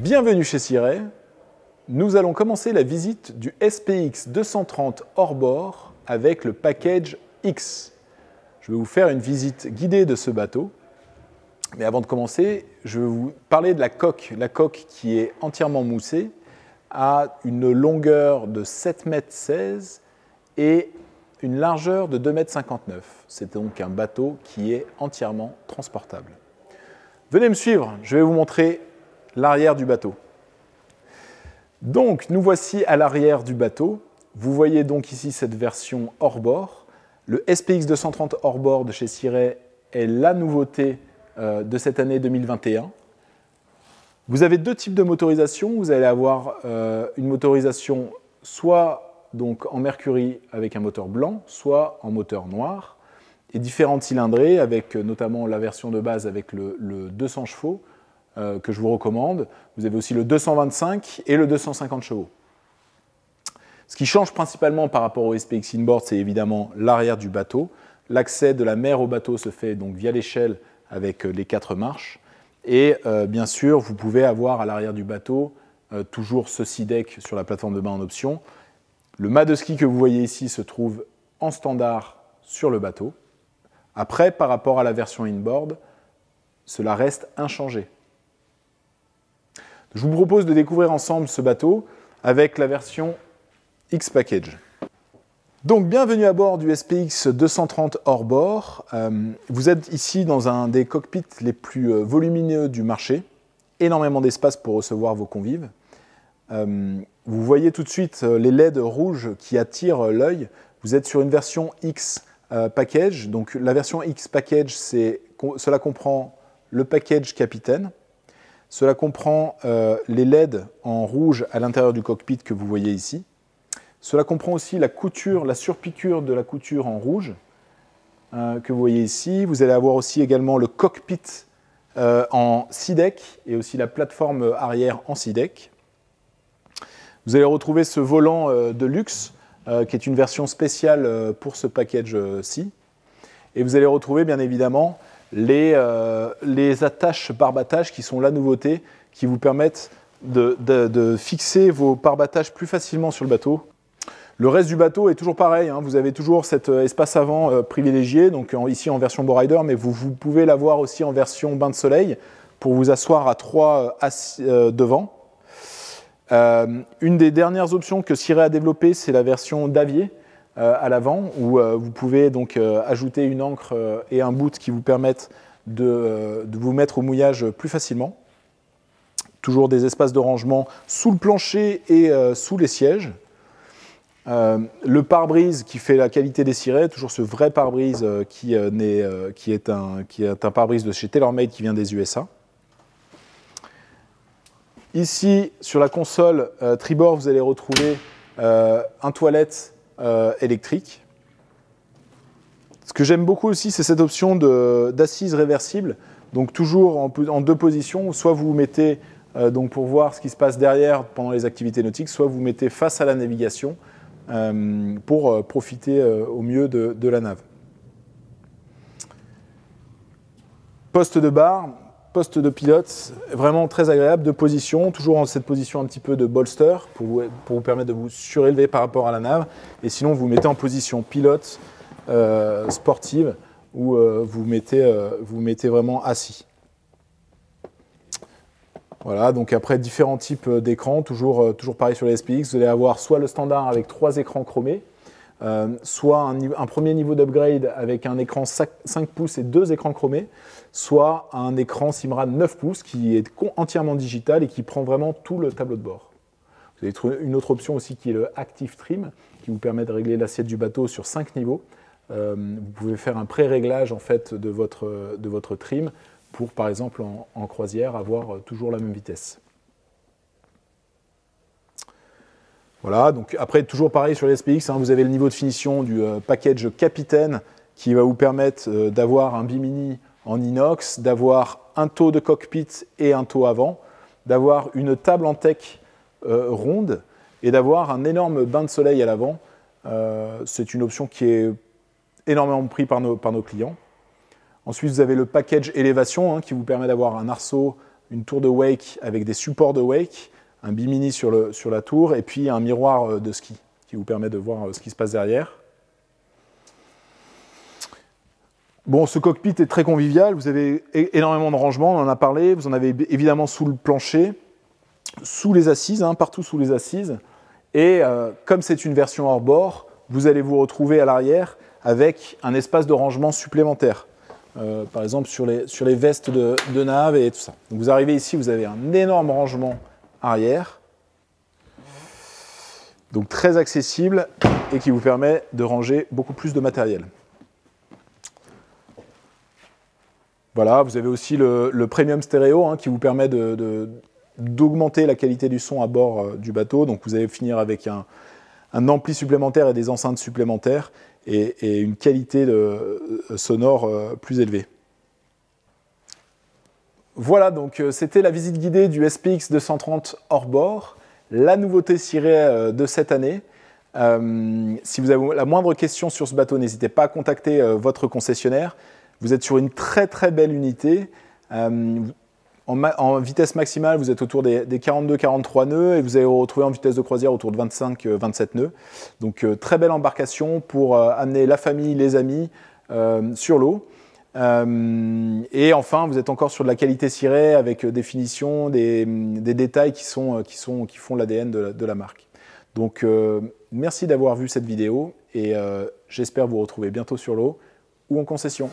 Bienvenue chez Cirey. Nous allons commencer la visite du SPX 230 hors-bord avec le package X. Je vais vous faire une visite guidée de ce bateau. Mais avant de commencer, je vais vous parler de la coque. La coque qui est entièrement moussée a une longueur de 7,16 m et une largeur de 2,59 m. C'est donc un bateau qui est entièrement transportable. Venez me suivre, je vais vous montrer l'arrière du bateau. Donc, nous voici à l'arrière du bateau. Vous voyez donc ici cette version hors-bord. Le SPX 230 hors-bord de chez Cirey est la nouveauté de cette année 2021. Vous avez deux types de motorisation. Vous allez avoir une motorisation soit donc en mercury avec un moteur blanc, soit en moteur noir, et différentes cylindrées, avec notamment la version de base avec le 200 chevaux, que je vous recommande. Vous avez aussi le 225 et le 250 chevaux. Ce qui change principalement par rapport au SPX Inboard, c'est évidemment l'arrière du bateau. L'accès de la mer au bateau se fait donc via l'échelle avec les 4 marches. Et bien sûr, vous pouvez avoir à l'arrière du bateau toujours ce SeaDeck sur la plateforme de bain en option. Le mât de ski que vous voyez ici se trouve en standard sur le bateau. Après, par rapport à la version Inboard, cela reste inchangé. Je vous propose de découvrir ensemble ce bateau avec la version X-Package. Donc, bienvenue à bord du SPX 230 hors-bord. Vous êtes ici dans un des cockpits les plus volumineux du marché. Énormément d'espace pour recevoir vos convives. Vous voyez tout de suite les LED rouges qui attirent l'œil. Vous êtes sur une version X-Package. Donc, la version X-Package, cela comprend le package capitaine. Cela comprend les LED en rouge à l'intérieur du cockpit que vous voyez ici. Cela comprend aussi la couture, la surpiqûre de la couture en rouge que vous voyez ici. Vous allez avoir aussi également le cockpit en SeaDeck et aussi la plateforme arrière en SeaDeck. Vous allez retrouver ce volant de luxe qui est une version spéciale pour ce package-ci. Et vous allez retrouver bien évidemment les attaches pare-battages qui sont la nouveauté, qui vous permettent de fixer vos pare-battages plus facilement sur le bateau. Le reste du bateau est toujours pareil, hein. Vous avez toujours cet espace avant privilégié, donc ici en version Bowrider, mais vous pouvez l'avoir aussi en version bain de soleil pour vous asseoir à 3 devant. Une des dernières options que Cirey a développées, c'est la version Davier à l'avant, où vous pouvez donc ajouter une ancre et un boot qui vous permettent de vous mettre au mouillage plus facilement. Toujours des espaces de rangement sous le plancher et sous les sièges. Le pare-brise qui fait la qualité des Cirey, toujours ce vrai pare-brise qui est un pare-brise de chez TaylorMade qui vient des USA. Ici, sur la console tribord, vous allez retrouver un toilette électrique. Ce que j'aime beaucoup aussi, c'est cette option d'assise réversible, donc toujours en 2 positions, soit vous vous mettez donc pour voir ce qui se passe derrière pendant les activités nautiques, soit vous vous mettez face à la navigation pour profiter au mieux de la nave. Poste de bar, poste de pilote, vraiment très agréable, 2 positions, toujours en cette position un petit peu de bolster pour vous permettre de vous surélever par rapport à la nave. Et sinon, vous mettez en position pilote sportive où vous mettez vraiment assis. Voilà, donc après différents types d'écrans, toujours pareil sur les SPX, vous allez avoir soit le standard avec 3 écrans chromés, soit un premier niveau d'upgrade avec un écran 5 pouces et 2 écrans chromés, soit un écran Simrad 9 pouces qui est entièrement digital et qui prend vraiment tout le tableau de bord. Vous avez trouvé une autre option aussi qui est le Active Trim, qui vous permet de régler l'assiette du bateau sur 5 niveaux. Vous pouvez faire un pré-réglage en fait, de votre trim pour, par exemple, en croisière, avoir toujours la même vitesse. Voilà, donc après, toujours pareil sur les SPX, hein, vous avez le niveau de finition du package capitaine qui va vous permettre d'avoir un bimini en inox, d'avoir un taux de cockpit et un taux avant, d'avoir une table en teck ronde et d'avoir un énorme bain de soleil à l'avant. C'est une option qui est énormément prise par nos clients. Ensuite, vous avez le package élévation qui vous permet d'avoir un arceau une tour de wake avec des supports de wake, un bimini sur la tour, et puis un miroir de ski qui vous permet de voir ce qui se passe derrière. Bon, ce cockpit est très convivial, vous avez énormément de rangements, on en a parlé, vous en avez évidemment sous le plancher, sous les assises, partout sous les assises, et comme c'est une version hors bord, vous allez vous retrouver à l'arrière avec un espace de rangement supplémentaire, par exemple sur les vestes de nav et tout ça. Donc vous arrivez ici, vous avez un énorme rangement arrière, donc très accessible et qui vous permet de ranger beaucoup plus de matériel. Voilà, vous avez aussi le premium stéréo qui vous permet d'augmenter la qualité du son à bord du bateau. Donc vous allez finir avec un ampli supplémentaire et des enceintes supplémentaires et une qualité sonore plus élevée. Voilà, donc c'était la visite guidée du SPX 230 hors bord, la nouveauté cirée de cette année. Si vous avez la moindre question sur ce bateau, n'hésitez pas à contacter votre concessionnaire. Vous êtes sur une très très belle unité. En vitesse maximale, vous êtes autour des 42-43 nœuds et vous allez vous retrouver en vitesse de croisière autour de 25-27 nœuds. Donc très belle embarcation pour amener la famille, les amis sur l'eau. Et enfin, vous êtes encore sur de la qualité cirée avec des finitions, des détails qui font l'ADN de la marque. Donc merci d'avoir vu cette vidéo et j'espère vous retrouver bientôt sur l'eau ou en concession.